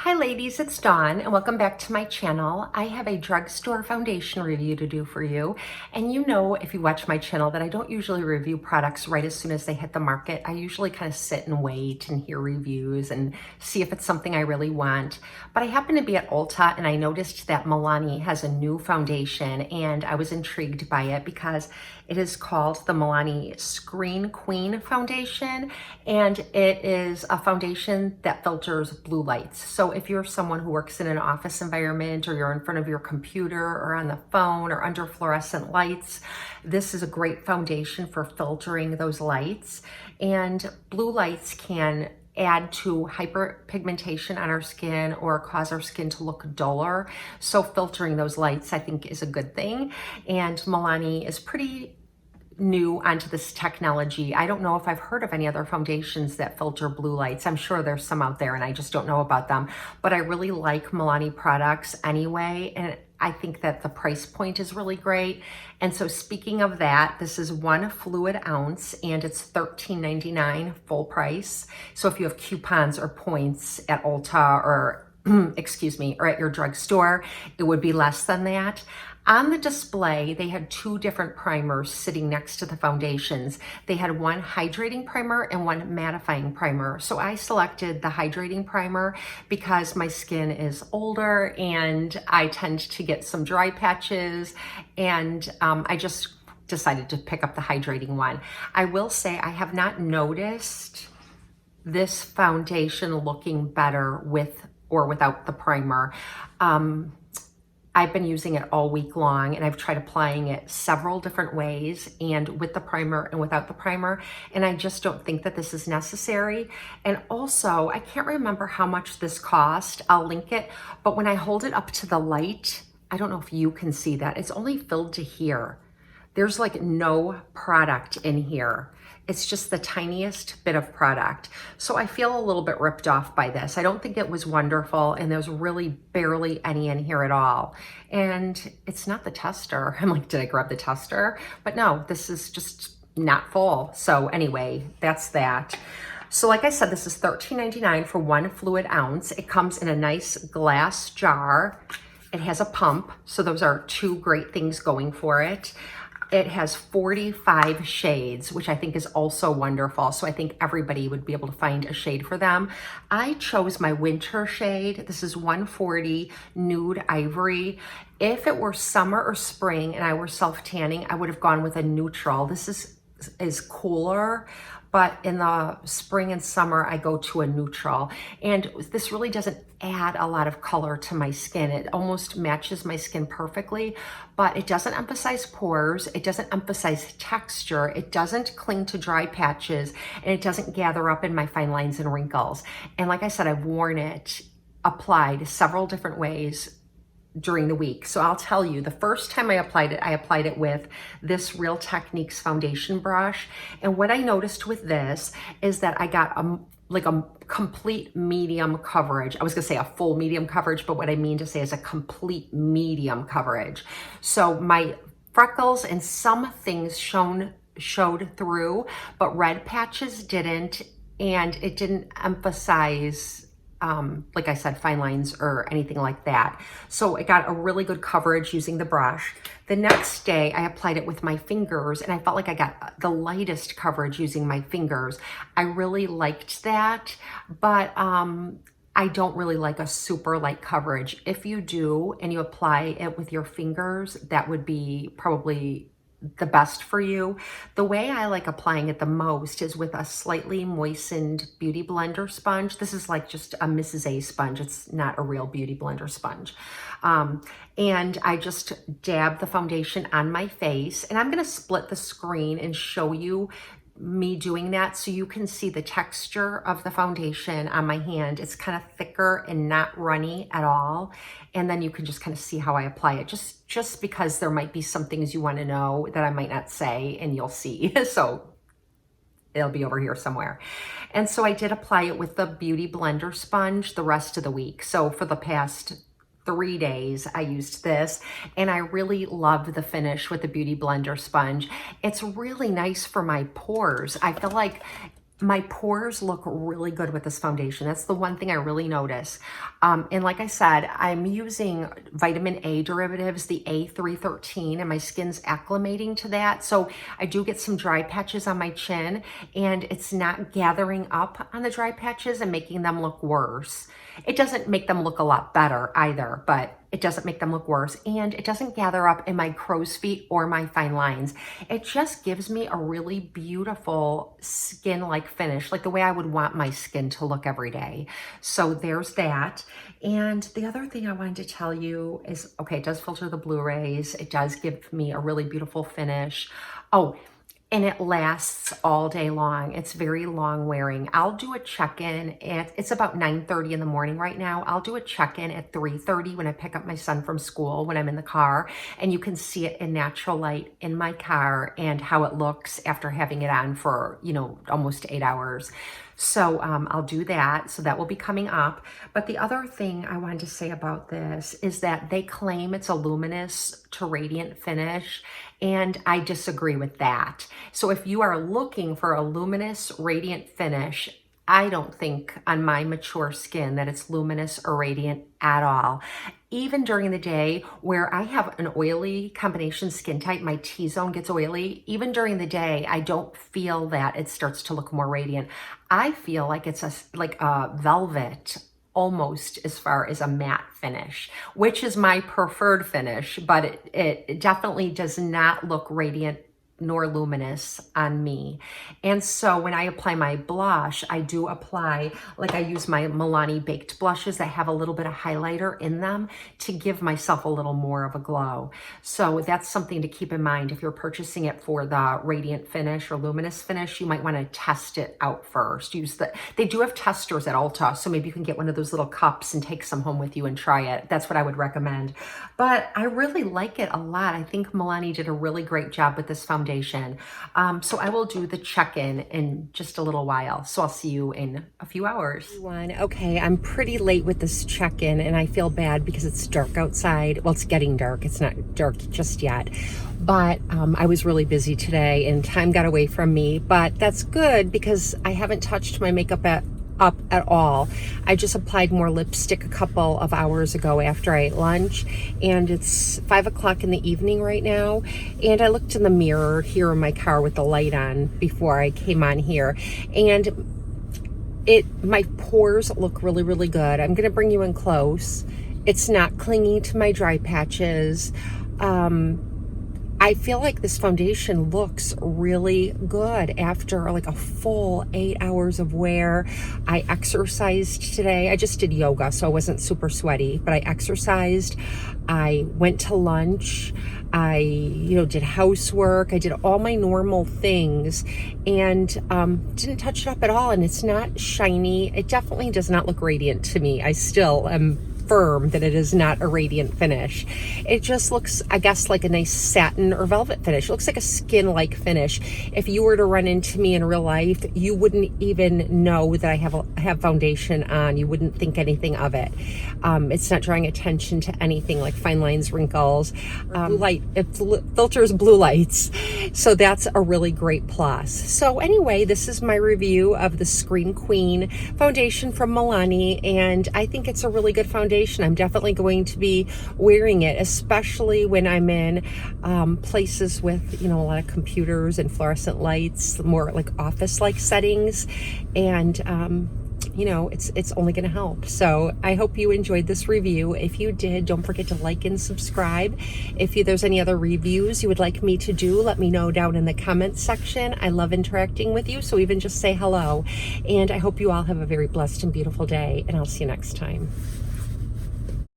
Hi ladies, it's Dawn and welcome back to my channel. I have a drugstore foundation review to do for you. And you know, if you watch my channel, that I don't usually review products right as soon as they hit the market. I usually kind of sit and wait and hear reviews and see if it's something I really want. But I happened to be at Ulta and I noticed that Milani has a new foundation and I was intrigued by it because it is called the Milani Screen Queen Foundation, and it is a foundation that filters blue lights. So if you're someone who works in an office environment or you're in front of your computer or on the phone or under fluorescent lights, this is a great foundation for filtering those lights. And blue lights can add to hyperpigmentation on our skin or cause our skin to look duller. So filtering those lights, I think, is a good thing. And Milani is pretty new onto this technology. I don't know if I've heard of any other foundations that filter blue lights. I'm sure there's some out there and I just don't know about them, but I really like Milani products anyway. And I think that the price point is really great. And so speaking of that, this is 1 fluid ounce and it's $13.99 full price. So if you have coupons or points at Ulta or excuse me, or at your drugstore, it would be less than that. On the display, they had 2 different primers sitting next to the foundations. They had one hydrating primer and one mattifying primer. So I selected the hydrating primer because my skin is older and I tend to get some dry patches, and I just decided to pick up the hydrating one. I will say I have not noticed this foundation looking better with or without the primer. I've been using it all week long and I've tried applying it several different ways, and with the primer and without the primer, and I just don't think that this is necessary. And also, I can't remember how much this cost. I'll link it, but when I hold it up to the light, I don't know if you can see that, it's only filled to here. There's like no product in here. It's just the tiniest bit of product. So I feel a little bit ripped off by this. I don't think it was wonderful, and there's really barely any in here at all. And it's not the tester. I'm like, did I grab the tester? But no, this is just not full. So anyway, that's that. So like I said, this is $13.99 for 1 fluid ounce. It comes in a nice glass jar. It has a pump. So those are 2 great things going for it. It has 45 shades, which I think is also wonderful. So I think everybody would be able to find a shade for them. I chose my winter shade. This is 140 Nude Ivory. If it were summer or spring and I were self-tanning, I would have gone with a neutral. This is cooler, but in the spring and summer, I go to a neutral. And this really doesn't add a lot of color to my skin. It almost matches my skin perfectly, but it doesn't emphasize pores. It doesn't emphasize texture. It doesn't cling to dry patches, and it doesn't gather up in my fine lines and wrinkles. And like I said, I've worn it applied several different ways during the week. So I'll tell you, the first time I applied it with this Real Techniques foundation brush. And what I noticed with this is that I got a complete medium coverage. I was gonna say a full medium coverage, but what I mean to say is a complete medium coverage. So my freckles and some things showed through, but red patches didn't, and it didn't emphasize like I said, fine lines or anything like that. So I got a really good coverage using the brush. The next day I applied it with my fingers and I felt like I got the lightest coverage using my fingers. I really liked that, but I don't really like a super light coverage. If you do and you apply it with your fingers, that would be probably the best for you. The way I like applying it the most is with a slightly moistened beauty blender sponge. This is like just a Mrs. A sponge. It's not a real beauty blender sponge. And I just dab the foundation on my face, and I'm gonna split the screen and show you me doing that so you can see the texture of the foundation on my hand. It's kind of thicker and not runny at all. And then you can just kind of see how I apply it, just because there might be some things you want to know that I might not say, and you'll see. So it'll be over here somewhere. And so I did apply it with the Beauty Blender sponge the rest of the week. So for the past 3 days I used this, and I really love the finish with the Beauty Blender sponge. It's really nice for my pores. I feel like my pores look really good with this foundation. That's the one thing I really notice. And like I said, I'm using vitamin A derivatives, the A313, and my skin's acclimating to that. So I do get some dry patches on my chin, and it's not gathering up on the dry patches and making them look worse. It doesn't make them look a lot better either, but it doesn't make them look worse, and it doesn't gather up in my crow's feet or my fine lines. It just gives me a really beautiful skin-like finish, like the way I would want my skin to look every day. So there's that. And the other thing I wanted to tell you is, okay, it does filter the blue rays. It does give me a really beautiful finish. Oh, and it lasts all day long. It's very long wearing. I'll do a check-in it's about 9:30 in the morning right now. I'll do a check-in at 3:30 when I pick up my son from school, when I'm in the car, and you can see it in natural light in my car and how it looks after having it on for, almost 8 hours. So I'll do that. So that will be coming up. But the other thing I wanted to say about this is that they claim it's a luminous to radiant finish, and I disagree with that. So if you are looking for a luminous radiant finish, I don't think on my mature skin that it's luminous or radiant at all. Even during the day where I have an oily combination skin type, my T-zone gets oily, even during the day, I don't feel that it starts to look more radiant. I feel like it's like a velvet, almost as far as a matte finish, which is my preferred finish, but it definitely does not look radiant nor luminous on me. And so when I apply my blush, I do apply, like I use my Milani baked blushes that have a little bit of highlighter in them to give myself a little more of a glow. So that's something to keep in mind. If you're purchasing it for the radiant finish or luminous finish, you might want to test it out first. They do have testers at Ulta, so maybe you can get one of those little cups and take some home with you and try it. That's what I would recommend. But I really like it a lot. I think Milani did a really great job with this foundation. So I will do the check-in in just a little while. So I'll see you in a few hours. Okay, I'm pretty late with this check-in, and I feel bad because it's dark outside. Well, it's getting dark. It's not dark just yet. But I was really busy today and time got away from me. But that's good because I haven't touched my makeup up at all. I just applied more lipstick a couple of hours ago after I ate lunch, and it's 5 o'clock in the evening right now, and I looked in the mirror here in my car with the light on before I came on here, and my pores look really, really good. I'm gonna bring you in close. It's not clinging to my dry patches. I feel like this foundation looks really good after like a full 8 hours of wear. I exercised today. I just did yoga, so I wasn't super sweaty, but I exercised. I went to lunch. I, did housework. I did all my normal things and didn't touch it up at all. And it's not shiny. It definitely does not look radiant to me. I still am firm that it is not a radiant finish. It just looks, I guess, like a nice satin or velvet finish. It looks like a skin-like finish. If you were to run into me in real life, you wouldn't even know that I have foundation on. You wouldn't think anything of it. It's not drawing attention to anything like fine lines, wrinkles. It filters blue lights. So that's a really great plus. So anyway, this is my review of the Screen Queen foundation from Milani, and I think it's a really good foundation. I'm definitely going to be wearing it, especially when I'm in places with, a lot of computers and fluorescent lights, more like office-like settings. And, it's only going to help. So I hope you enjoyed this review. If you did, don't forget to like and subscribe. If there's any other reviews you would like me to do, let me know down in the comments section. I love interacting with you, so even just say hello. And I hope you all have a very blessed and beautiful day, and I'll see you next time.